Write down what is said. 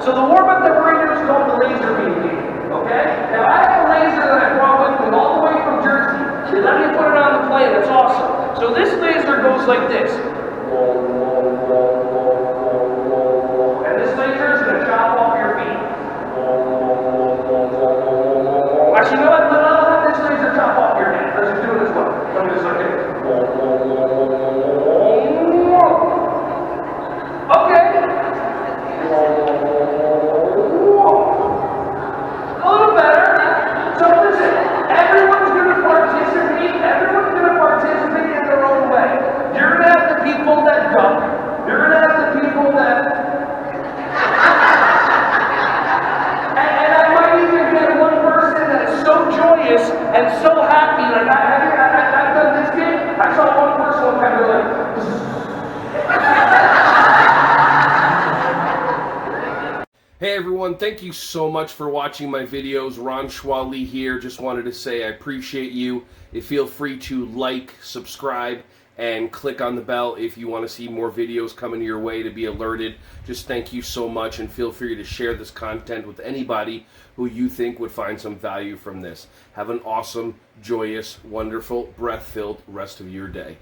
So the warm-up that we're going to do is called the laser beam game, okay? Now I have a laser that I brought with me all the way from Jersey. They let me put it on the plane, it's awesome. So this laser goes like this. And this laser is going to chop off your feet. Actually, you know what? I'll have this laser chop off your head. Let's just do it as well. Let me just like this. Okay. A little better. So listen, everyone's going to participate. Everyone's going to participate in their own way. You're going to have the people that duck. You're going to have the people that... and I might even get one person that is so joyous and so happy. Like I've done this game. I saw one person kind of like... Hey everyone, thank you so much for watching my videos. Ron Schwally here. Just wanted to say I appreciate you. Feel free to like, subscribe, and click on the bell if you want to see more videos coming your way to be alerted. Just thank you so much, and feel free to share this content with anybody who you think would find some value from this. Have an awesome, joyous, wonderful, breath-filled rest of your day.